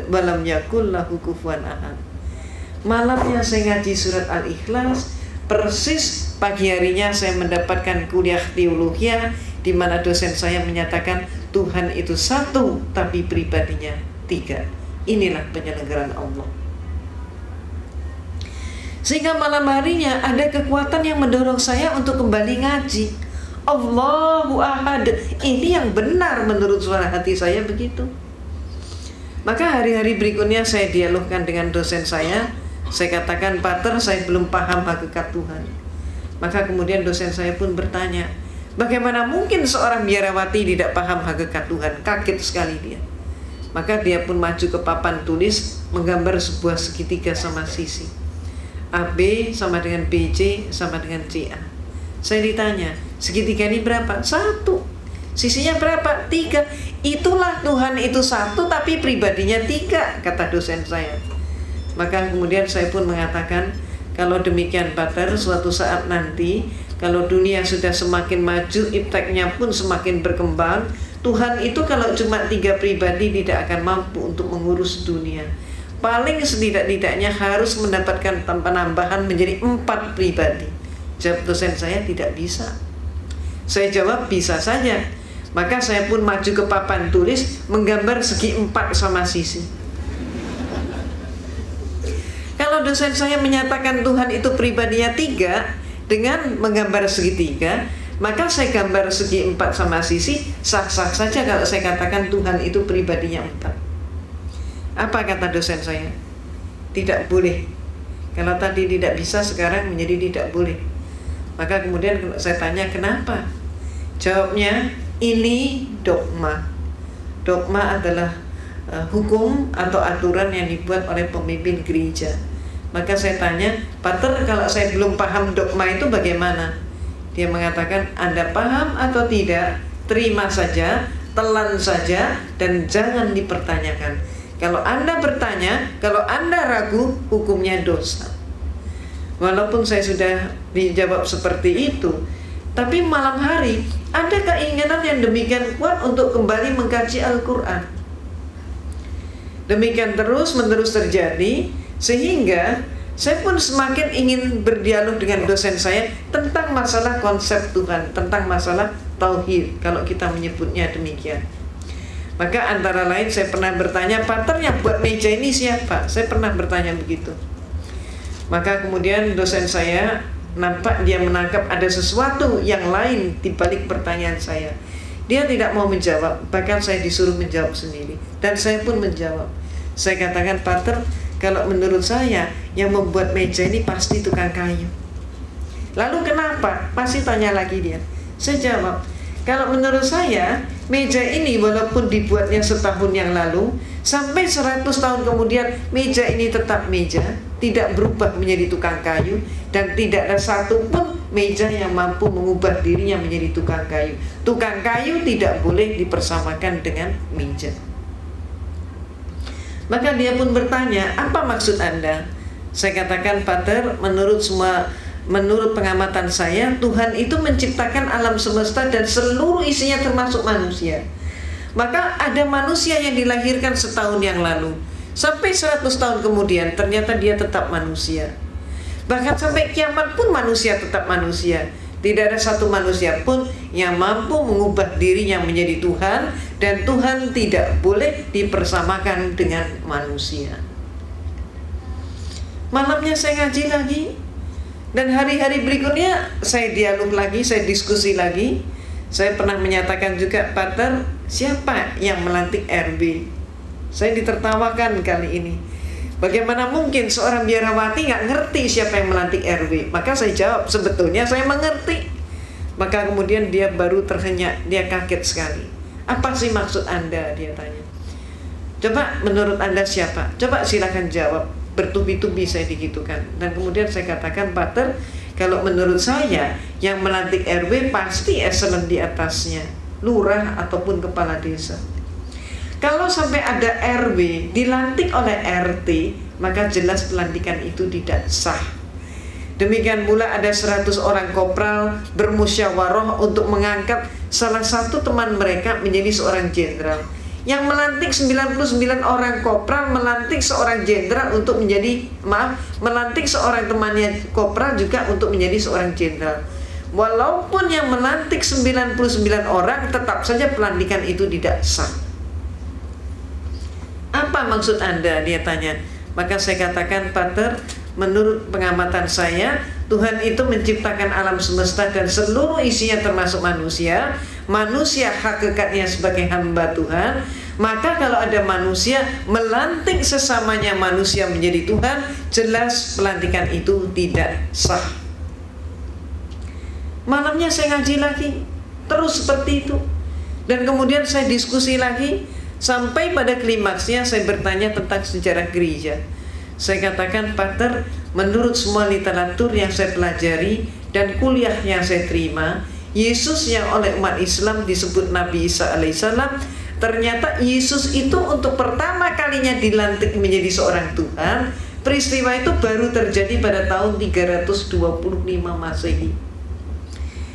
walam yakul lahu kufuwan ahad. Malamnya saya ngaji surat Al-Ikhlas, persis pagi harinya saya mendapatkan kuliah teologi di mana dosen saya menyatakan Tuhan itu satu tapi pribadinya tiga. Inilah penyelenggaraan Allah. Sehingga malam harinya ada kekuatan yang mendorong saya untuk kembali ngaji. Allahu Ahad. Ini yang benar menurut suara hati saya begitu. Maka hari-hari berikutnya saya dialogkan dengan dosen saya. Saya katakan, Pater, saya belum paham hakikat Tuhan. Maka kemudian dosen saya pun bertanya, bagaimana mungkin seorang biarawati tidak paham hakikat Tuhan? Kaget sekali dia. Maka dia pun maju ke papan tulis, menggambar sebuah segitiga sama sisi. AB sama dengan BC sama dengan CA. Saya ditanya, segitiga ini berapa? 1. Sisinya berapa? 3. Itulah Tuhan itu satu tapi pribadinya 3, kata dosen saya. Maka kemudian saya pun mengatakan, kalau demikian Pater, suatu saat nanti kalau dunia sudah semakin maju, ipteknya pun semakin berkembang, Tuhan itu kalau cuma 3 pribadi tidak akan mampu untuk mengurus dunia. Paling setidak-tidaknya harus mendapatkan penambahan menjadi 4 pribadi. Jawab dosen saya, tidak bisa. Saya jawab, bisa saja. Maka saya pun maju ke papan tulis, menggambar segi 4 sama sisi. Kalau dosen saya menyatakan Tuhan itu pribadinya 3 dengan menggambar segitiga, maka saya gambar segi 4 sama sisi, sah-sah saja kalau saya katakan Tuhan itu pribadinya 4. Apa kata dosen saya? Tidak boleh. Kalau tadi tidak bisa, sekarang menjadi tidak boleh. Maka kemudian saya tanya, kenapa? Jawabnya, ini dogma. Dogma adalah hukum atau aturan yang dibuat oleh pemimpin gereja. Maka saya tanya, Pater, kalau saya belum paham dogma itu bagaimana? Dia mengatakan, Anda paham atau tidak, terima saja, telan saja, dan jangan dipertanyakan. Kalau Anda bertanya, kalau Anda ragu, hukumnya dosa. Walaupun saya sudah dijawab seperti itu, tapi malam hari ada keinginan yang demikian kuat untuk kembali mengkaji Al-Quran. Demikian terus-menerus terjadi, sehingga saya pun semakin ingin berdialog dengan dosen saya tentang masalah konsep Tuhan, tentang masalah tauhid, kalau kita menyebutnya demikian. Maka antara lain saya pernah bertanya, Pater, yang buat meja ini siapa? Saya pernah bertanya begitu. Maka kemudian dosen saya nampak dia menangkap ada sesuatu yang lain di balik pertanyaan saya. Dia tidak mau menjawab, bahkan saya disuruh menjawab sendiri. Dan saya pun menjawab. Saya katakan, Pater, kalau menurut saya yang membuat meja ini pasti tukang kayu. Lalu kenapa? Pasti tanya lagi dia. Saya jawab, kalau menurut saya meja ini walaupun dibuatnya setahun yang lalu, sampai 100 tahun kemudian meja ini tetap meja, tidak berubah menjadi tukang kayu, dan tidak ada satupun meja yang mampu mengubah dirinya menjadi tukang kayu. Tukang kayu tidak boleh dipersamakan dengan meja. Maka dia pun bertanya, apa maksud Anda? Saya katakan, Pater, menurut pengamatan saya, Tuhan itu menciptakan alam semesta dan seluruh isinya termasuk manusia. Maka ada manusia yang dilahirkan setahun yang lalu, sampai 100 tahun kemudian ternyata dia tetap manusia. Bahkan sampai kiamat pun manusia tetap manusia. Tidak ada satu manusia pun yang mampu mengubah dirinya menjadi Tuhan, dan Tuhan tidak boleh dipersamakan dengan manusia. Malamnya saya ngaji lagi, dan hari-hari berikutnya saya dialog lagi, saya diskusi lagi. Saya pernah menyatakan juga, Pater, siapa yang melantik RB? Saya ditertawakan kali ini. Bagaimana mungkin seorang biarawati nggak ngerti siapa yang melantik RW? Maka saya jawab, sebetulnya saya mengerti. Maka kemudian dia baru terhenyak, dia kaget sekali. Apa sih maksud Anda? Dia tanya. Coba menurut Anda siapa? Coba silakan jawab. Bertubi-tubi saya digitukan. Dan kemudian saya katakan, Pater, kalau menurut saya yang melantik RW pasti eselon di atasnya, lurah ataupun kepala desa. Kalau sampai ada RW dilantik oleh RT, maka jelas pelantikan itu tidak sah. Demikian pula ada 100 orang kopral bermusyawarah untuk mengangkat salah satu teman mereka menjadi seorang jenderal. Yang melantik 99 orang kopral melantik seorang jenderal untuk menjadi, melantik seorang temannya kopral juga untuk menjadi seorang jenderal. Walaupun yang melantik 99 orang, tetap saja pelantikan itu tidak sah. Apa maksud Anda? Dia tanya. Maka saya katakan, Pater, menurut pengamatan saya, Tuhan itu menciptakan alam semesta dan seluruh isinya termasuk manusia. Manusia hakikatnya sebagai hamba Tuhan. Maka kalau ada manusia melantik sesamanya manusia menjadi Tuhan, jelas pelantikan itu tidak sah. Malamnya saya ngaji lagi, terus seperti itu. Dan kemudian saya diskusi lagi, sampai pada klimaksnya saya bertanya tentang sejarah gereja. Saya katakan, Pater, menurut semua literatur yang saya pelajari dan kuliah yang saya terima, Yesus yang oleh umat Islam disebut Nabi Isa alaihissalam, ternyata Yesus itu untuk pertama kalinya dilantik menjadi seorang Tuhan. Peristiwa itu baru terjadi pada tahun 325 Masehi.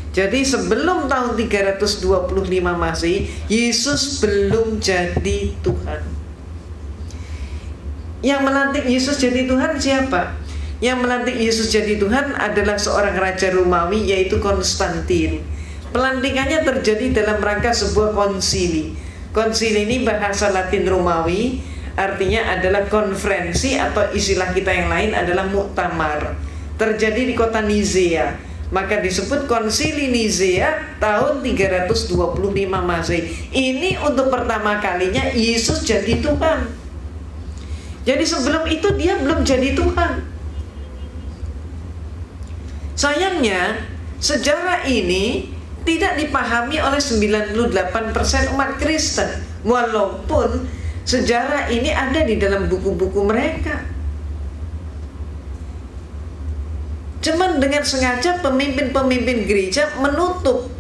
Jadi sebelum tahun 325 Masehi, Yesus belum jadi Tuhan. Yang melantik Yesus jadi Tuhan siapa? Yang melantik Yesus jadi Tuhan adalah seorang raja Romawi, yaitu Konstantin. Pelantikannya terjadi dalam rangka sebuah konsili. Konsili ini bahasa Latin Romawi, artinya adalah konferensi, atau istilah kita yang lain adalah muktamar. Terjadi di kota Nizea. Maka disebut konsili Nizea tahun 325 Masehi. Ini untuk pertama kalinya Yesus jadi Tuhan. Jadi sebelum itu dia belum jadi Tuhan. Sayangnya, sejarah ini tidak dipahami oleh 98% umat Kristen. Walaupun sejarah ini ada di dalam buku-buku mereka. Cuman dengan sengaja pemimpin-pemimpin gereja menutup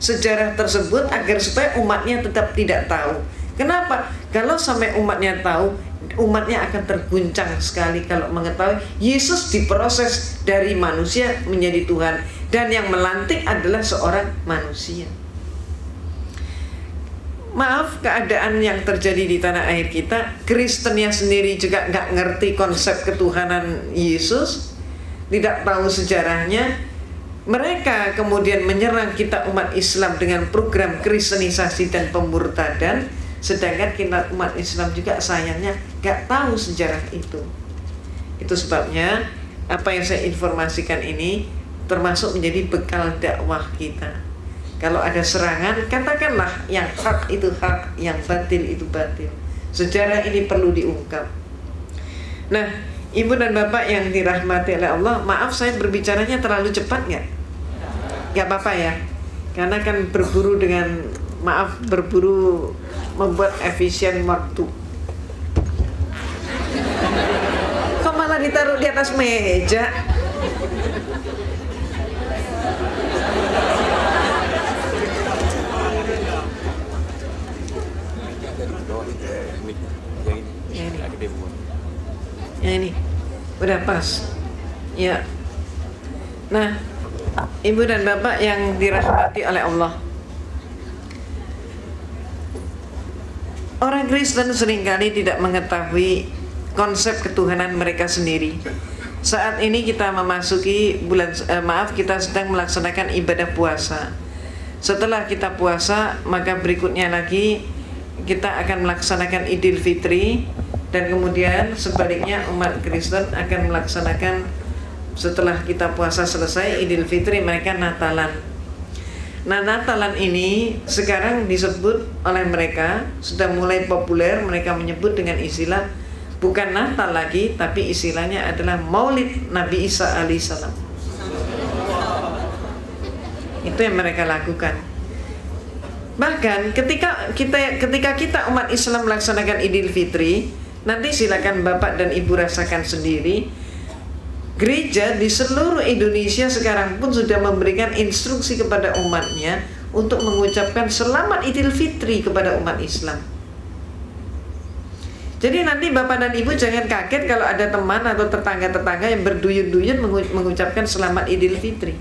sejarah tersebut agar supaya umatnya tetap tidak tahu. Kenapa? Kalau sampai umatnya tahu, umatnya akan terguncang sekali kalau mengetahui Yesus diproses dari manusia menjadi Tuhan, dan yang melantik adalah seorang manusia. Maaf, keadaan yang terjadi di tanah air kita, Kristennya sendiri juga nggak ngerti konsep ketuhanan Yesus, tidak tahu sejarahnya. Mereka kemudian menyerang kita umat Islam dengan program kristenisasi dan pemurtadan, sedangkan kita umat Islam juga sayangnya gak tahu sejarah itu. Itu sebabnya apa yang saya informasikan ini termasuk menjadi bekal dakwah kita. Kalau ada serangan, katakanlah yang hak itu hak, yang batil itu batil. Sejarah ini perlu diungkap. Nah, Ibu dan Bapak yang dirahmati oleh Allah, maaf saya berbicaranya terlalu cepat nggak? Nggak apa-apa ya, karena kan berburu dengan, maaf, berburu membuat efisien waktu. Kok malah ditaruh di atas meja? Yang ini udah pas ya. Nah, Ibu dan Bapak yang dirahmati oleh Allah, orang Kristen seringkali tidak mengetahui konsep ketuhanan mereka sendiri. Saat ini kita memasuki bulan, kita sedang melaksanakan ibadah puasa. Setelah kita puasa, maka berikutnya lagi kita akan melaksanakan Idul Fitri. Dan kemudian sebaliknya umat Kristen akan melaksanakan, setelah kita puasa selesai Idul Fitri, mereka Natalan. Nah, Natalan ini sekarang disebut oleh mereka, sudah mulai populer, mereka menyebut dengan istilah bukan Natal lagi, tapi istilahnya adalah Maulid Nabi Isa alaihissalam. Itu yang mereka lakukan. Bahkan ketika kita umat Islam melaksanakan Idul Fitri, nanti silakan Bapak dan Ibu rasakan sendiri. Gereja di seluruh Indonesia sekarang pun sudah memberikan instruksi kepada umatnya untuk mengucapkan selamat Idul Fitri kepada umat Islam. Jadi nanti Bapak dan Ibu jangan kaget kalau ada teman atau tetangga-tetangga yang berduyun-duyun mengucapkan selamat Idul Fitri.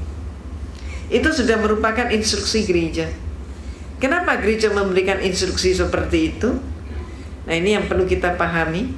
Itu sudah merupakan instruksi gereja. Kenapa gereja memberikan instruksi seperti itu? Nah, ini yang perlu kita pahami.